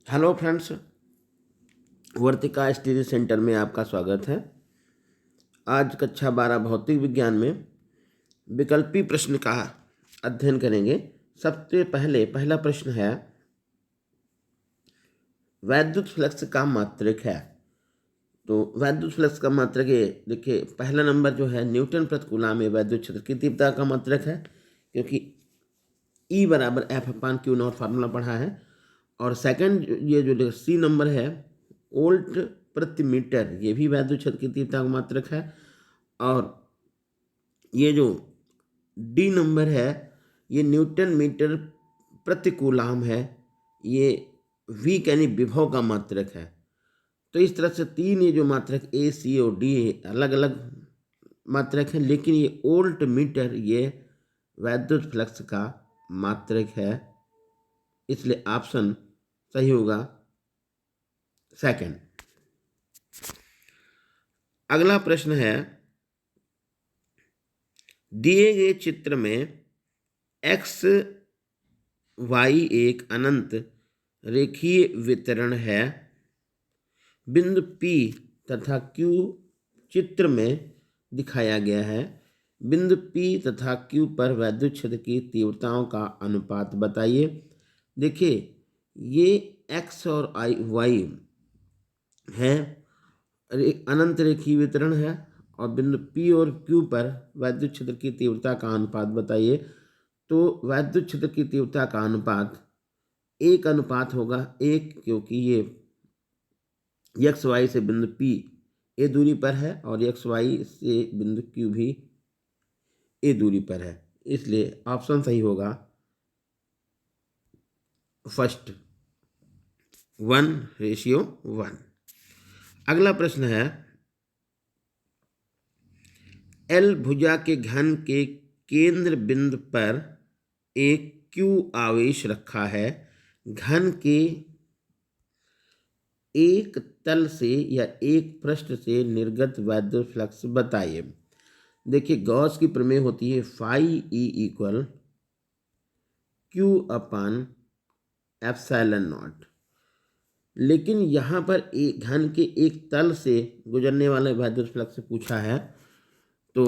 Hello friends, वर्तिका study centre में आपका स्वागत है। आज कक्षा 12 भौतिक विज्ञान में विकल्पी प्रश्न का अध्ययन करेंगे। सबसे पहला प्रश्न है, वैद्युत फ्लक्स का मात्रक है। तो वैद्युत फ्लक्स का मात्रक ये देखिए, पहला नंबर जो है न्यूटन प्रति कूलम में वैद्युत क्षेत्र की तीव्रता का मात्रक है, क्योंकि E बराबर F/Q0 फार्मूला पढ़ा है। और सेकंड ये जो सी नंबर है, वोल्ट प्रति मीटर, ये भी वैद्युत क्षेत्र की तीव्रता का मात्रक है। और ये जो डी नंबर है, ये न्यूटन मीटर प्रति कूलम है, ये वी यानी विभव का मात्रक है। तो इस तरह से तीन ये जो मात्रक ए सी और डी अलग अलग मात्रक है, लेकिन ये वोल्ट मीटर ये वैद्युत फ्लक्स का मात्रक है, इसलिए ऑप्शन सही होगा सेकंड। अगला प्रश्न है, दिए गए चित्र में एक्स वाई एक अनंत रेखीय वितरण है। बिंदु P तथा Q चित्र में दिखाया गया है। बिंदु P तथा Q पर वैद्युत क्षेत्र की तीव्रताओं का अनुपात बताइए। देखिए, ये x और y है, अनंत रेखीय वितरण है, और बिंदु P और Q पर वैद्युत क्षेत्र की तीव्रता का अनुपात बताइए। तो वैद्युत क्षेत्र की तीव्रता का अनुपात एक अनुपात होगा एक, क्योंकि ये एक्स वाई से बिंदु P ए दूरी पर है और एक्स वाई से बिंदु Q भी ए दूरी पर है, इसलिए ऑप्शन सही होगा फर्स्ट, 1:1। अगला प्रश्न है, एल भुजा के घन के केंद्र बिंदु पर एक Q आवेश रखा है। घन के एक तल से या एक पृष्ठ से निर्गत वैद्युत फ्लक्स बताइए। देखिए, गॉस की प्रमेय होती है φE = Q/ε0, लेकिन यहाँ पर एक घन के एक तल से गुजरने वाले वैद्युत फ्लक्स से पूछा है। तो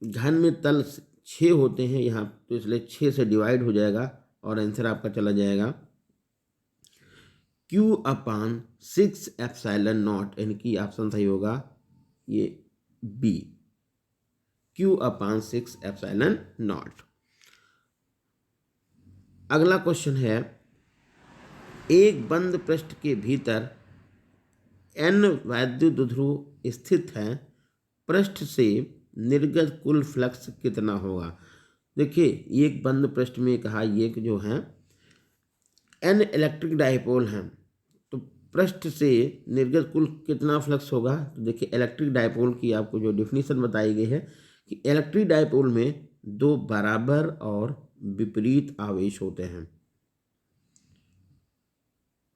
घन में तल 6 होते हैं यहाँ, तो इसलिए 6 से डिवाइड हो जाएगा और आंसर आपका चला जाएगा Q/6ε0, यानी कि ऑप्शन सही होगा ये बी, Q/6ε0। अगला क्वेश्चन है, एक बंद पृष्ठ के भीतर n वैद्युत ध्रुव स्थित हैं। पृष्ठ से निर्गत कुल फ्लक्स कितना होगा। देखिए, एक बंद पृष्ठ में कहा, ये जो है n इलेक्ट्रिक डायपोल हैं, तो पृष्ठ से निर्गत कुल कितना फ्लक्स होगा। तो देखिए, इलेक्ट्रिक डायपोल की आपको जो डिफिनीशन बताई गई है कि इलेक्ट्रिक डायपोल में दो बराबर और विपरीत आवेश होते हैं,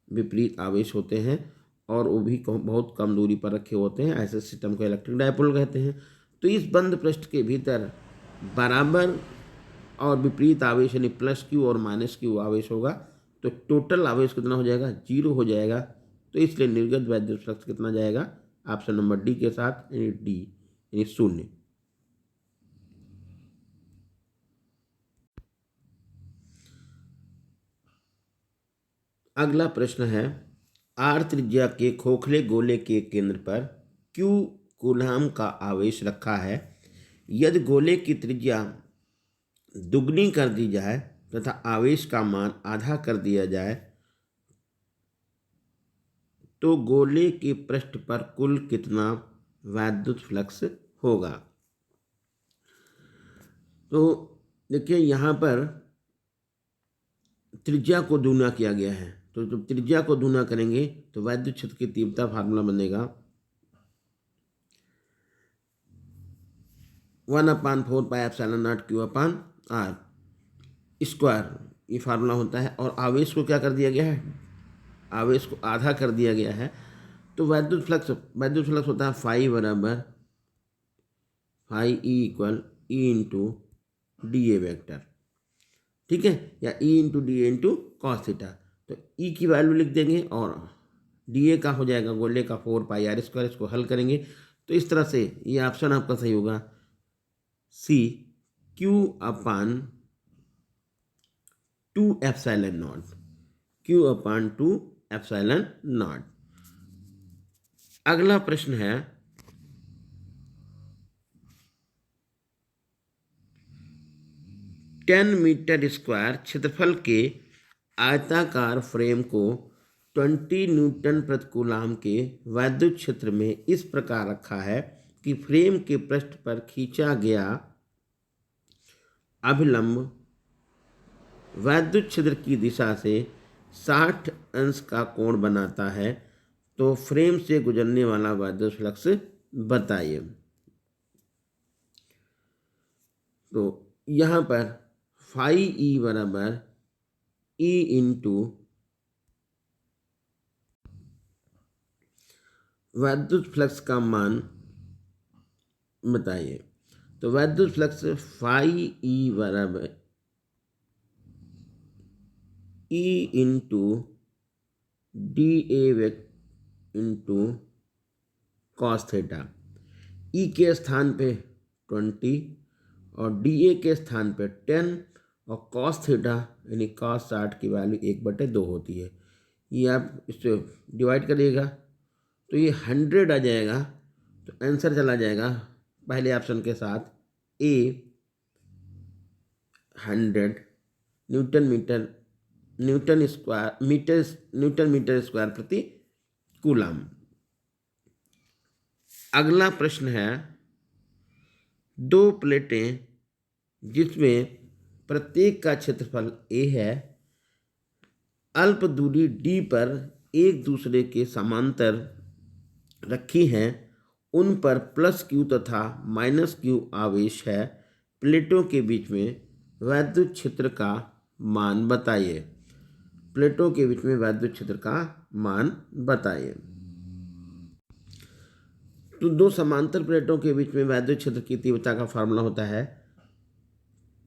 विपरीत आवेश होते हैं, और वो भी बहुत कम दूरी पर रखे होते हैं। ऐसे सिस्टम को इलेक्ट्रिक डायपोल कहते हैं। तो इस बंद पृष्ठ के भीतर बराबर और विपरीत आवेश यानी +Q और -Q आवेश होगा, तो टोटल आवेश कितना हो जाएगा, 0 हो जाएगा। तो इसलिए निर्गत वैद्युत फ्लक्स कितना जाएगा, ऑप्शन नंबर डी के साथ, यानी डी यानी 0। अगला प्रश्न है, आर त्रिज्या के खोखले गोले के केंद्र पर Q कूलम का आवेश रखा है। यदि गोले की त्रिज्या दुगनी कर दी जाए तथा आवेश का मान आधा कर दिया जाए, तो गोले के पृष्ठ पर कुल कितना वैद्युत फ्लक्स होगा। तो देखिए, यहाँ पर त्रिज्या को दूना किया गया है, तो जब त्रिज्या को दूना करेंगे तो वैद्युत क्षेत्र की तीव्रता फार्मूला बनेगा 1/4πε0Q/r², ये फार्मूला होता है। और आवेश को क्या कर दिया गया है, आवेश को आधा कर दिया गया है। तो वैद्युत फ्लक्स होता है फाई बराबर phi E = E × dA vector, ठीक है, या E × dA × cos थीटा। तो ई की वैल्यू लिख देंगे और डी ए का हो जाएगा गोले का 4πr²। इसको हल करेंगे तो इस तरह से ये ऑप्शन आपका सही होगा सी, Q/2ε0, Q/2ε0। अगला प्रश्न है 10 मीटर स्क्वायर क्षेत्रफल के आयताकार फ्रेम को 20 न्यूटन प्रति कूलाम के वैद्युत क्षेत्र में इस प्रकार रखा है कि फ्रेम के पृष्ठ पर खींचा गया अभिलंब वैद्युत क्षेत्र की दिशा से 60 अंश का कोण बनाता है, तो फ्रेम से गुजरने वाला वैद्युत फ्लक्स बताइए। तो यहाँ पर फाई ई बराबर ई इंटू वैद्युत फ्लक्स का मान बताइए। तो वैद्युत फ्लक्स फाई ई बराबर E into D A into cos theta. E के स्थान पे 20 और डी ए के स्थान पे 10 और कॉस थीटा यानी कॉस 60 की वैल्यू 1/2 होती है। ये आप इससे डिवाइड करिएगा तो ये 100 आ जाएगा, तो आंसर चला जाएगा पहले ऑप्शन के साथ ए 100 न्यूटन मीटर स्क्वायर प्रति कूलाम। अगला प्रश्न है 2 प्लेटें जिसमें प्रत्येक का क्षेत्रफल a है, अल्प दूरी d पर एक दूसरे के समांतर रखी हैं, उन पर +q तथा -q आवेश है, प्लेटों के बीच में वैद्युत क्षेत्र का मान बताइए। प्लेटों के बीच में वैद्युत क्षेत्र का मान बताइए। तो 2 समांतर प्लेटों के बीच में वैद्युत क्षेत्र की तीव्रता का फार्मूला होता है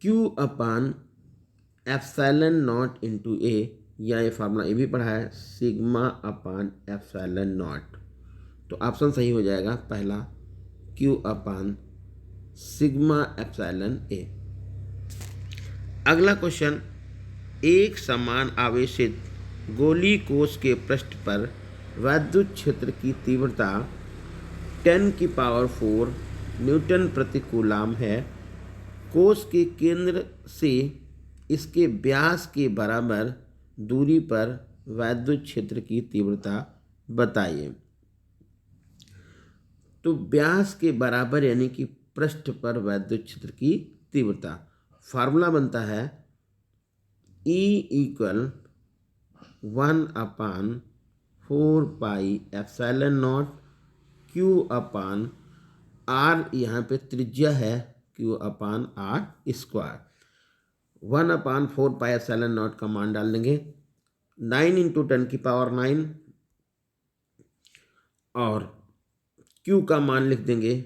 Q/ε0 इंटू ए, या ये फार्मूला ये भी पढ़ा है σ/ε0। तो ऑप्शन सही हो जाएगा पहला Q/σ/ε। अगला क्वेश्चन, एक समान आवेशित गोली कोश के पृष्ठ पर वैद्युत क्षेत्र की तीव्रता 10⁴ न्यूटन प्रति कूलाम है। कोश के केंद्र से इसके व्यास के बराबर दूरी पर वैद्युत क्षेत्र की तीव्रता बताइए। तो व्यास के बराबर यानी कि पृष्ठ पर वैद्युत क्षेत्र की तीव्रता, फार्मूला बनता है E = 1/4πε0 Q/r, यहाँ पे त्रिज्या है Q/r²। 1/4πε0 का मान डाल देंगे 9 × 10⁹ और Q का मान लिख देंगे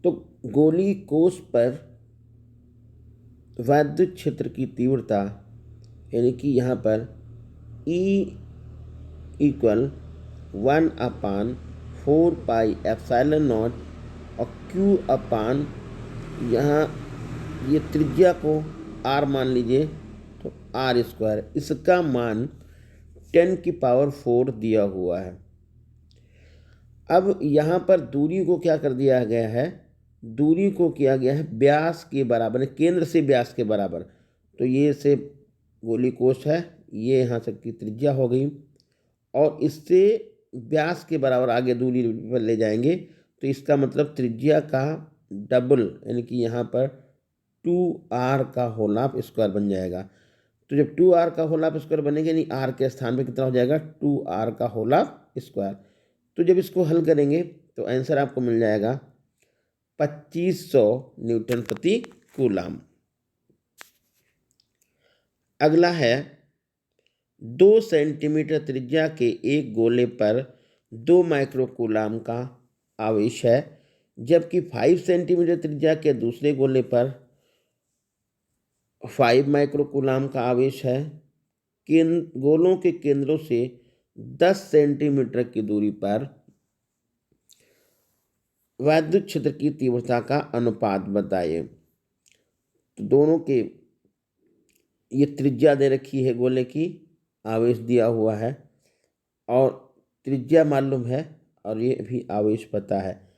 तो गोली कोश पर वैद्युत क्षेत्र की तीव्रता यानी कि यहाँ पर E = 1/4πε0 और Q/ यहाँ ये त्रिज्या को R मान लीजिए तो r², इसका मान 10⁴ दिया हुआ है। अब यहाँ पर दूरी को क्या कर दिया गया है, दूरी को किया गया है व्यास के बराबर, केंद्र से व्यास के बराबर। तो ये से गोली कोश है, ये यहाँ तक की त्रिज्या हो गई और इससे व्यास के बराबर आगे दूरी पर ले जाएंगे तो इसका मतलब त्रिज्या का डबल यानी कि यहाँ पर 2r का होल ऑफ स्क्वायर बन जाएगा। तो जब 2r का होल ऑफ स्क्वायर बनेगा यानी r के स्थान पे कितना हो जाएगा 2r का होल ऑफ स्क्वायर। तो जब इसको हल करेंगे तो आंसर आपको मिल जाएगा 2500 न्यूटन प्रति कूलाम। अगला है 2 सेंटीमीटर त्रिज्या के एक गोले पर 2 माइक्रो कूलाम का आवेश है। जबकि 5 सेंटीमीटर त्रिज्या के दूसरे गोले पर 5 माइक्रोकूलाम का आवेश है। गोलों के केंद्रों से 10 सेंटीमीटर की दूरी पर वैद्युत क्षेत्र की तीव्रता का अनुपात बताइए। तो दोनों के ये त्रिज्या दे रखी है गोले की, आवेश दिया हुआ है और त्रिज्या मालूम है और ये भी आवेश पता है।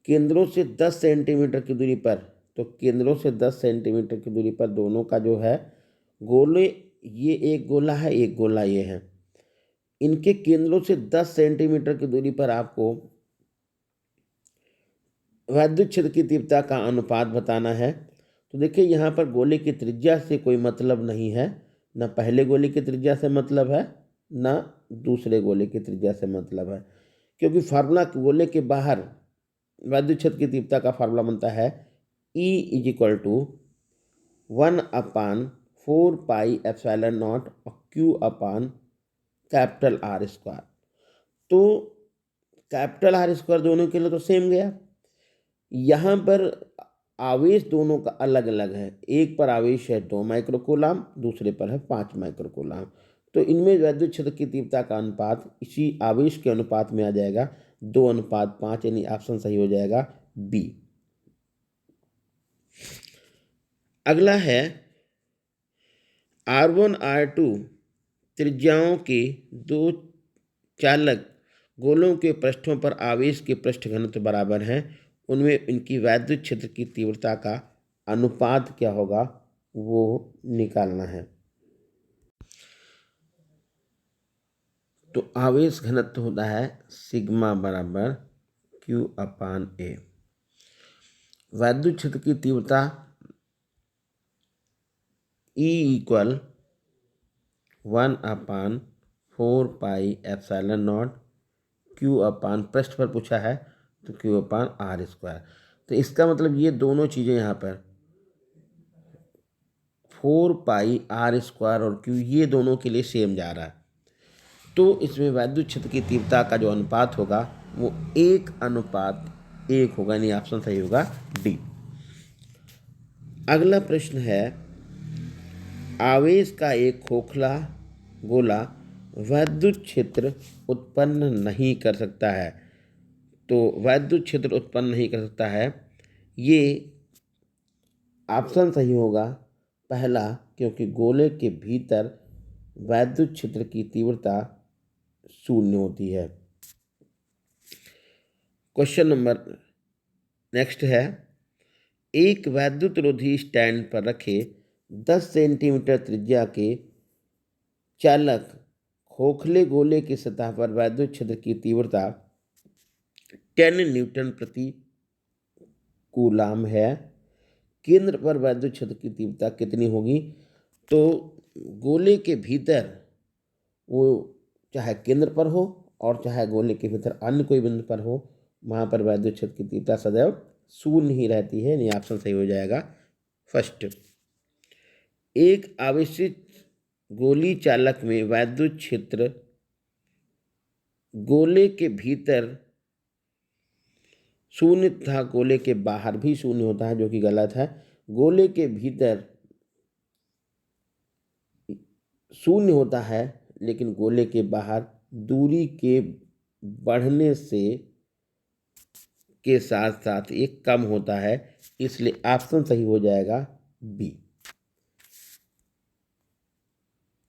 केंद्रों से 10 सेंटीमीटर की दूरी पर, तो केंद्रों से 10 सेंटीमीटर की दूरी पर दोनों का जो है गोले, ये एक गोला है, एक गोला ये है, इनके केंद्रों से 10 सेंटीमीटर की दूरी पर आपको वैद्युत क्षेत्र की तीव्रता का अनुपात बताना है। तो देखिए यहाँ पर गोले की त्रिज्या से कोई मतलब नहीं है, ना पहले गोले की त्रिज्या से मतलब है, ना दूसरे गोले की त्रिज्या से मतलब है, क्योंकि फार्मूला गोले के बाहर वैद्युत क्षेत्र की तीव्रता का फार्मूला बनता है E = 1/4πε0 Q/R²। तो R² दोनों के लिए तो सेम गया। यहाँ पर आवेश दोनों का अलग अलग है, एक पर आवेश है 2 माइक्रोकूलाम, दूसरे पर है 5 माइक्रोकूलाम। तो इनमें वैद्युत क्षेत्र की तीव्रता का अनुपात इसी आवेश के अनुपात में आ जाएगा 2:5, यानी ऑप्शन सही हो जाएगा बी। अगला है R1 R2 त्रिज्याओं के दो चालक गोलों के पृष्ठों पर आवेश के पृष्ठ घनत्व बराबर हैं, उनमें इनकी वैद्युत क्षेत्र की तीव्रता का अनुपात क्या होगा वो निकालना है। तो आवेश घनत्व होता है सिग्मा बराबर Q/A। वैद्युत क्षेत्र की तीव्रता E = 1/4πε0 Q/ पृष्ठ पर पूछा है तो Q/R²। तो इसका मतलब ये दोनों चीज़ें यहाँ पर 4πR² और Q, ये दोनों के लिए सेम जा रहा है। तो इसमें वैद्युत क्षेत्र की तीव्रता का जो अनुपात होगा वो 1:1 होगा, यानी ऑप्शन सही होगा डी। अगला प्रश्न है आवेश का एक खोखला गोला वैद्युत क्षेत्र उत्पन्न नहीं कर सकता है। तो वैद्युत क्षेत्र उत्पन्न नहीं कर सकता है, ये ऑप्शन सही होगा पहला, क्योंकि गोले के भीतर वैद्युत क्षेत्र की तीव्रता 0 होती है। क्वेश्चन नंबर नेक्स्ट है एक वैद्युत रोधी स्टैंड पर रखे 10 सेंटीमीटर त्रिज्या के चालक खोखले गोले की सतह पर वैद्युत क्षेत्र की तीव्रता 10 न्यूटन प्रति कूलाम है। केंद्र पर वैद्युत क्षेत्र की तीव्रता कितनी होगी? तो गोले के भीतर वो चाहे केंद्र पर हो और चाहे गोले के भीतर अन्य कोई बिंदु पर हो, वहाँ पर वैद्युत क्षेत्र की तीव्रता सदैव 0 ही रहती है, यानी ऑप्शन सही हो जाएगा फर्स्ट। एक आवेशित गोली चालक में वैद्युत क्षेत्र गोले के भीतर 0 तथा गोले के बाहर भी 0 होता है, जो कि गलत है। गोले के भीतर 0 होता है, लेकिन गोले के बाहर दूरी के बढ़ने से के साथ साथ एक कम होता है, इसलिए ऑप्शन सही हो जाएगा बी।